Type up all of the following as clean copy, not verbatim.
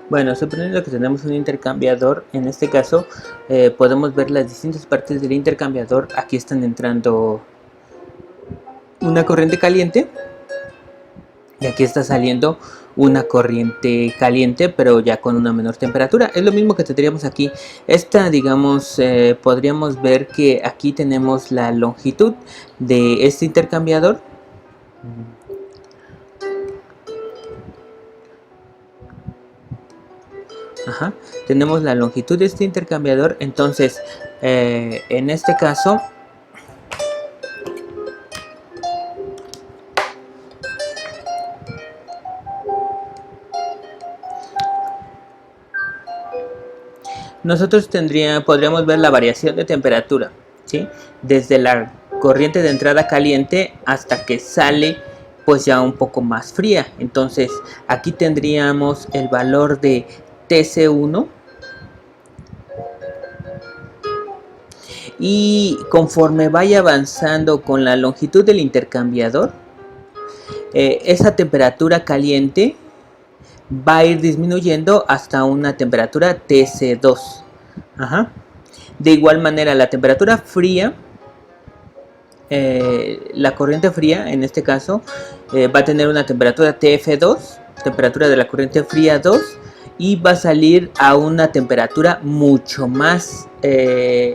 Bueno, suponiendo que tenemos un intercambiador, en este caso podemos ver las distintas partes del intercambiador. Aquí están entrando una corriente caliente y aquí está saliendo una corriente caliente, pero ya con una menor temperatura. Es lo mismo que tendríamos aquí. Esta, digamos, podríamos ver que aquí tenemos la longitud de este intercambiador. Ajá. Tenemos la longitud de este intercambiador. Entonces, en este caso, nosotros podríamos ver la variación de temperatura, ¿sí? Desde la corriente de entrada caliente hasta que sale pues ya un poco más fría. Entonces aquí tendríamos el valor de TC1 y conforme vaya avanzando con la longitud del intercambiador, esa temperatura caliente va a ir disminuyendo hasta una temperatura TC2. Ajá. De igual manera, la temperatura fría, la corriente fría en este caso, va a tener una temperatura TF2, temperatura de la corriente fría 2, y va a salir a una temperatura mucho más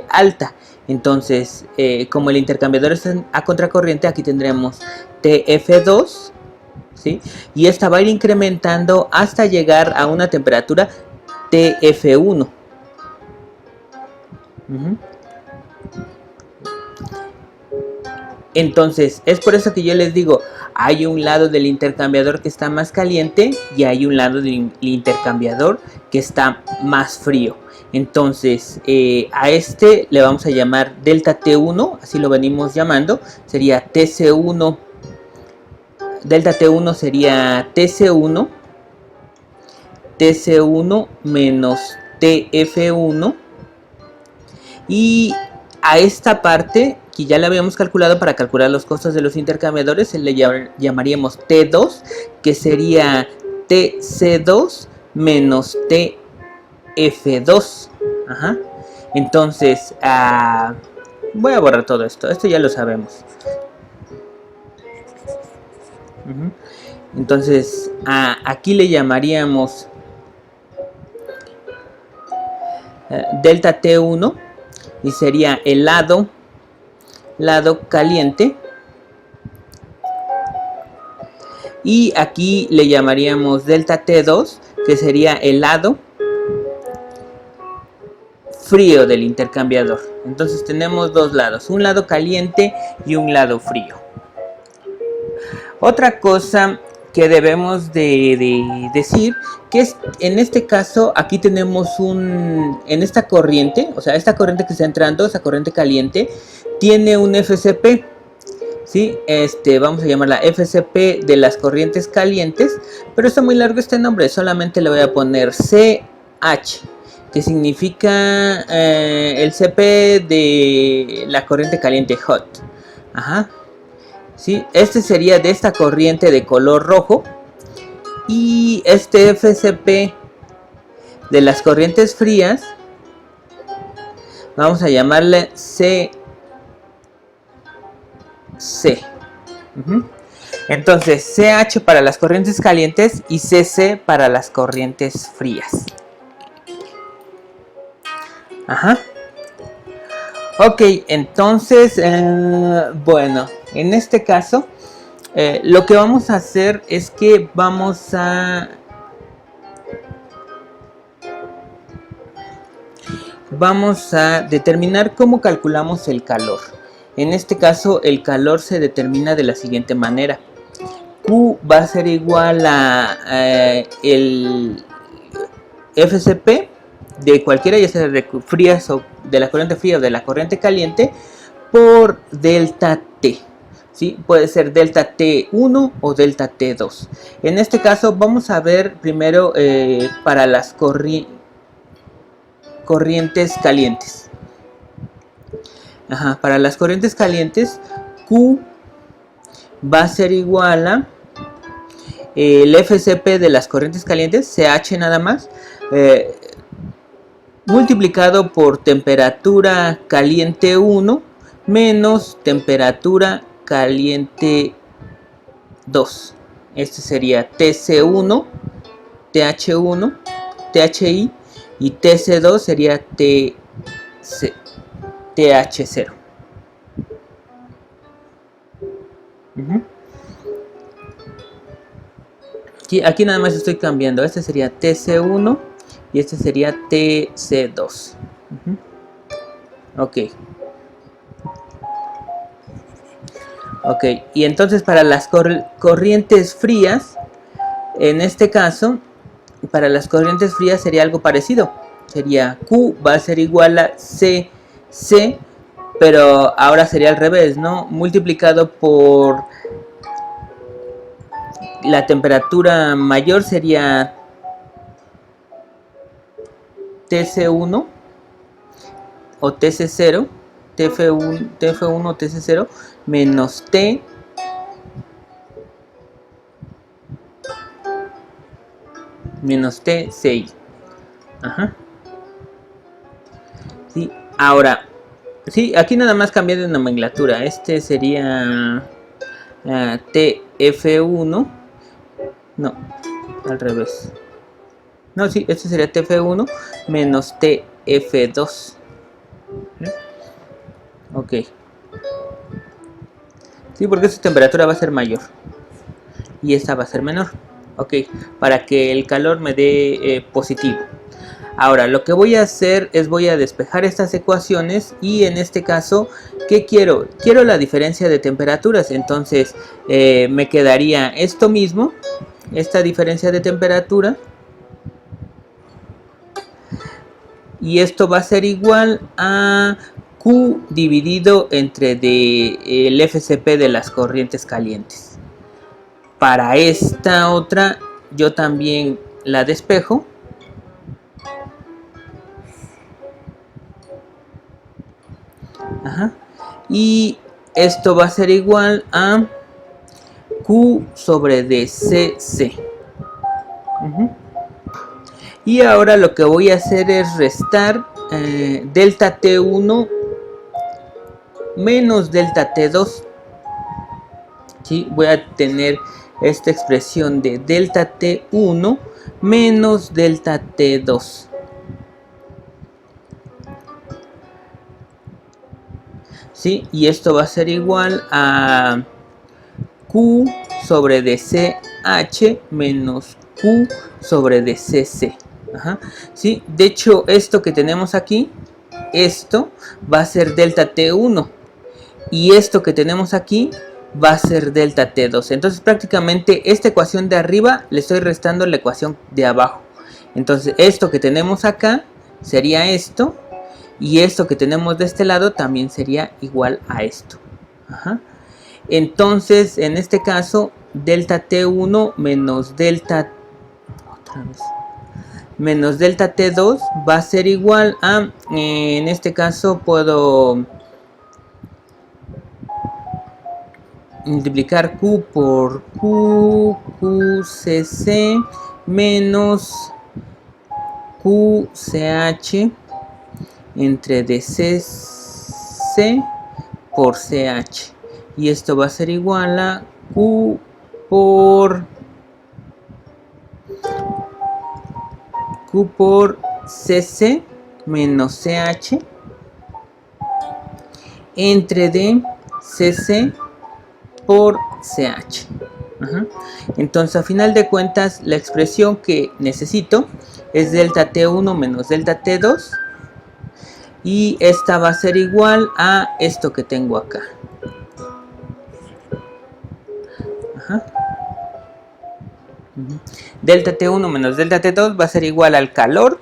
alta. Entonces, como el intercambiador está a contracorriente, aquí tendremos TF2, ¿sí? Y esta va a ir incrementando hasta llegar a una temperatura TF1. Entonces, es por eso que yo les digo, hay un lado del intercambiador que está más caliente y hay un lado del intercambiador que está más frío. Entonces, a este le vamos a llamar delta T1, así lo venimos llamando, sería TC1, delta T1 sería TC1, TC1 menos TF1, y a esta parte que ya la habíamos calculado para calcular los costos de los intercambiadores, le llamaríamos T2, que sería TC2 menos TF2. Ajá. Entonces, voy a borrar todo esto, esto ya lo sabemos. Entonces, aquí le llamaríamos delta T1 y sería el lado caliente, y aquí le llamaríamos delta T2, que sería el lado frío del intercambiador. Entonces tenemos dos lados, un lado caliente y un lado frío. Otra cosa que debemos de decir, que es en este caso aquí tenemos en esta corriente, o sea, esta corriente que está entrando, esa corriente caliente, tiene un FCP, ¿sí? Vamos a llamarla FCP de las corrientes calientes, pero está muy largo este nombre, solamente le voy a poner CH, que significa el CP de la corriente caliente hot. Ajá. ¿Sí? Este sería de esta corriente de color rojo, y este FCP de las corrientes frías vamos a llamarle CC. Entonces CH para las corrientes calientes y CC para las corrientes frías. Ajá. Ok, entonces, bueno, en este caso, lo que vamos a hacer es que vamos a determinar cómo calculamos el calor. En este caso, el calor se determina de la siguiente manera. Q va a ser igual a el FCP de cualquiera, ya sea de frías o de la corriente fría o de la corriente caliente, por delta T. ¿Sí? Puede ser delta T1 o delta T2. En este caso vamos a ver primero para las corrientes calientes. Ajá, para las corrientes calientes, Q va a ser igual a el FCP de las corrientes calientes, CH nada más, multiplicado por temperatura caliente 1 menos temperatura caliente 2. Este sería TC1, TH1, THI, y TC2 sería TH0. Aquí nada más estoy cambiando. Este sería TC1 y este sería TC2. Ok. Ok, y entonces para las corrientes frías, en este caso, para las corrientes frías sería algo parecido. Sería Q va a ser igual a CC, pero ahora sería al revés, ¿no? Multiplicado por la temperatura mayor sería TC1 o TC0, TF1 o TC0 menos T menos TCI. Ajá. Sí, ahora, sí, aquí nada más cambié de nomenclatura. Este sería TF1. No, al revés. No, sí, este sería TF1 menos TF2. Ok. Sí, porque su temperatura va a ser mayor y esta va a ser menor. Ok, para que el calor me dé positivo. Ahora, lo que voy a hacer es voy a despejar estas ecuaciones y en este caso, ¿qué quiero? Quiero la diferencia de temperaturas, entonces me quedaría esto mismo, esta diferencia de temperatura, y esto va a ser igual a Q dividido entre el FCP de las corrientes calientes. Para esta otra yo también la despejo. Ajá. Y esto va a ser igual a Q sobre DCC. Y ahora lo que voy a hacer es restar delta T1 menos delta T2. ¿Sí? Voy a tener esta expresión de delta T1 menos delta T2. ¿Sí? Y esto va a ser igual a Q sobre DCH menos Q sobre DCC. Ajá. ¿Sí? De hecho, esto que tenemos aquí, esto va a ser delta T1. Y esto que tenemos aquí va a ser delta T2. Entonces prácticamente esta ecuación de arriba le estoy restando la ecuación de abajo. Entonces esto que tenemos acá sería esto. Y esto que tenemos de este lado también sería igual a esto. Ajá. Entonces en este caso delta T1 menos delta T2 va a ser igual a, en este caso puedo multiplicar Q por QCC menos QCH entre DCC por CH. Y esto va a ser igual a Q por CC menos CH entre DCC por CH. Ajá. Entonces a final de cuentas la expresión que necesito es delta T1 menos delta T2 y esta va a ser igual a esto que tengo acá. Ajá. Delta T1 menos delta T2 va a ser igual al calor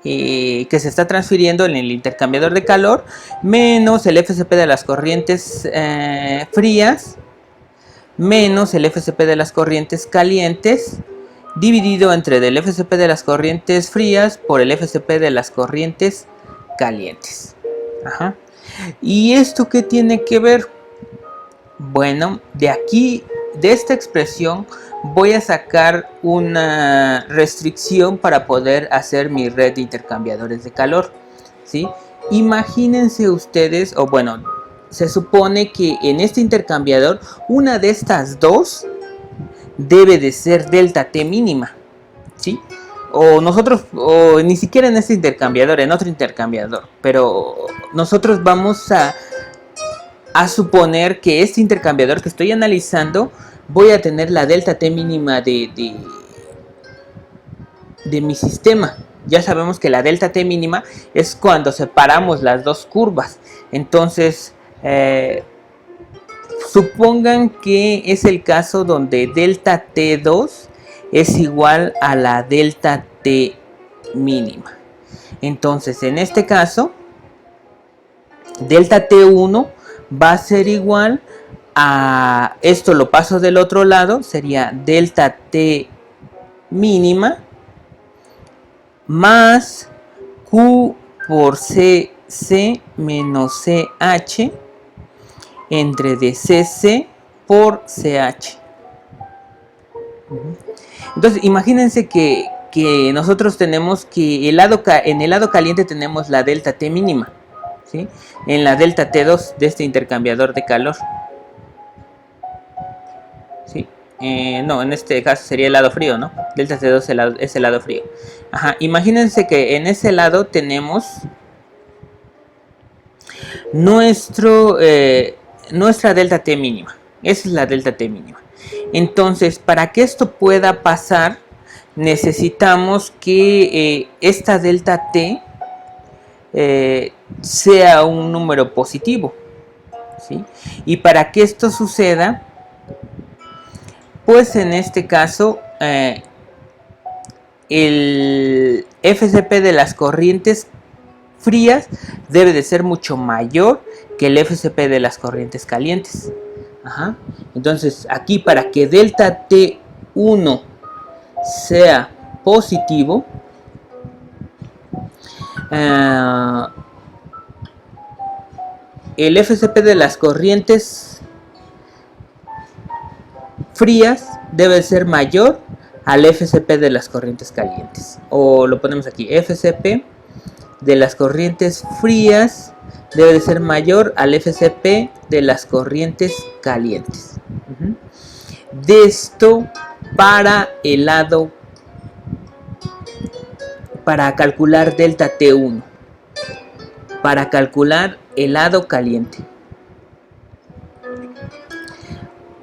que se está transfiriendo en el intercambiador de calor menos el FCP de las corrientes frías menos el FCP de las corrientes calientes dividido entre el FCP de las corrientes frías por el FCP de las corrientes calientes. Ajá. ¿Y esto qué tiene que ver? Bueno, de aquí de esta expresión voy a sacar una restricción para poder hacer mi red de intercambiadores de calor, ¿sí? Imagínense ustedes, o bueno, se supone que en este intercambiador una de estas dos debe de ser delta T mínima, ¿sí? O nosotros, o ni siquiera en este intercambiador, en otro intercambiador, pero nosotros vamos a suponer que este intercambiador que estoy analizando voy a tener la delta T mínima de mi sistema. Ya sabemos que la delta T mínima es cuando separamos las dos curvas. Entonces, supongan que es el caso donde delta T2 es igual a la delta T mínima. Entonces, en este caso, delta T1 va a ser igual a, esto lo paso del otro lado, sería delta T mínima más Q por CC menos CH entre DCC por CH. Entonces imagínense que nosotros tenemos que en el lado caliente tenemos la delta T mínima, ¿sí? En la delta T2 de este intercambiador de calor, ¿sí? No, en este caso sería el lado frío, ¿no? Delta T2 es el lado frío. Ajá, imagínense que en ese lado tenemos nuestra delta T mínima. Esa es la delta T mínima. Entonces, para que esto pueda pasar, necesitamos que esta delta T sea un número positivo, ¿sí? Y para que esto suceda, pues en este caso el FCP de las corrientes frías debe de ser mucho mayor que el FCP de las corrientes calientes. Ajá. Entonces aquí, para que delta T1 sea positivo, el FCP de las corrientes frías debe ser mayor al FCP de las corrientes calientes. O lo ponemos aquí, FCP de las corrientes frías debe de ser mayor al FCP de las corrientes calientes. De esto para el lado, para calcular delta T1, para calcular el lado caliente.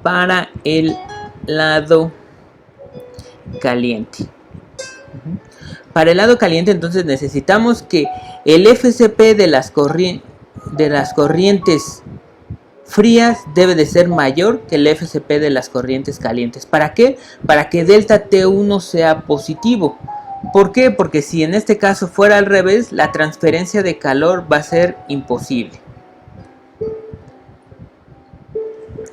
Para el lado caliente. Para el lado caliente, entonces necesitamos que el FCP de las corrientes frías debe de ser mayor que el FCP de las corrientes calientes. ¿Para qué? Para que delta T1 sea positivo. ¿Por qué? Porque si en este caso fuera al revés, la transferencia de calor va a ser imposible,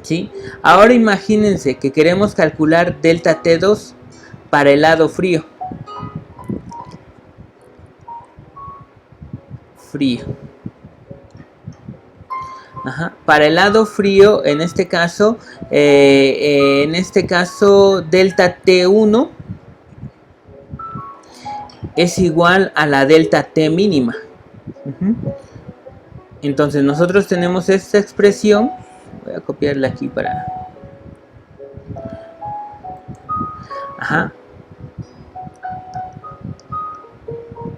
¿sí? Ahora imagínense que queremos calcular delta T2 para el lado frío. Ajá. Para el lado frío, en este caso delta T1 es igual a la delta T mínima. Entonces nosotros tenemos esta expresión. Voy a copiarla aquí para... Ajá.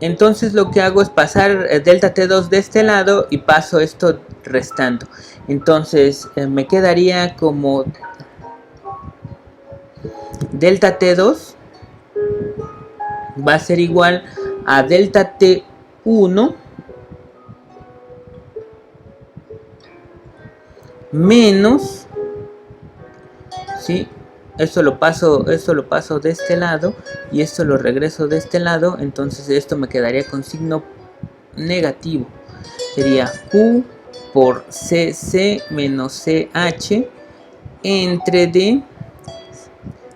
Entonces lo que hago es pasar delta T2 de este lado y paso esto restando. Entonces me quedaría como delta T2 va a ser igual a delta T1 menos, ¿sí? Esto lo paso de este lado y esto lo regreso de este lado. Entonces esto me quedaría con signo negativo. Sería Q por CC menos CH entre D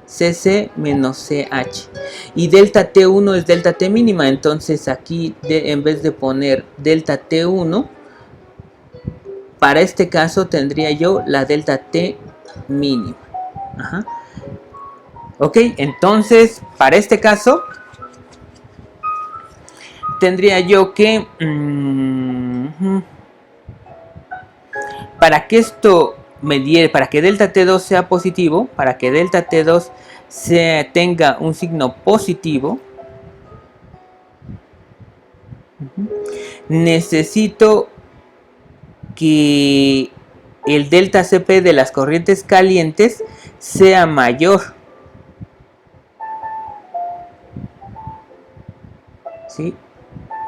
CC menos CH. Y delta T1 es delta T mínima. Entonces aquí en vez de poner delta T1, para este caso tendría yo la delta T mínima. Ajá. Ok, entonces para este caso tendría yo que para que esto me diera, para que delta T2 sea positivo, para que delta T2 tenga un signo positivo, necesito que el delta Cp de las corrientes calientes sea mayor. ¿Sí?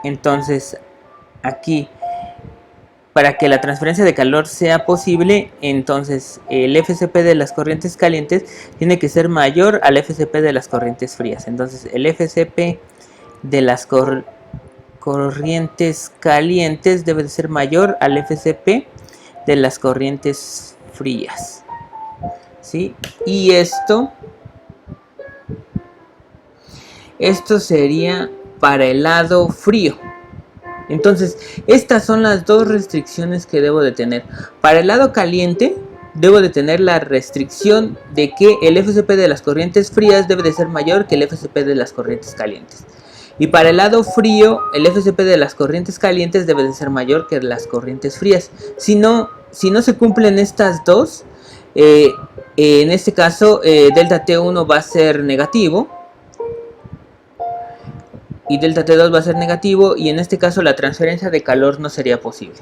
Entonces, aquí, para que la transferencia de calor sea posible, entonces el FCP de las corrientes calientes tiene que ser mayor al FCP de las corrientes frías. Entonces, el FCP de las corrientes calientes debe de ser mayor al FCP de las corrientes frías. ¿Sí? Y esto sería para el lado frío. Entonces, estas son las dos restricciones que debo de tener. Para el lado caliente, debo de tener la restricción de que el FCP de las corrientes frías debe de ser mayor que el FCP de las corrientes calientes. Y para el lado frío, el FCP de las corrientes calientes debe de ser mayor que las corrientes frías. Si no se cumplen estas dos, en este caso delta T1 va a ser negativo y delta T2 va a ser negativo, y en este caso la transferencia de calor no sería posible.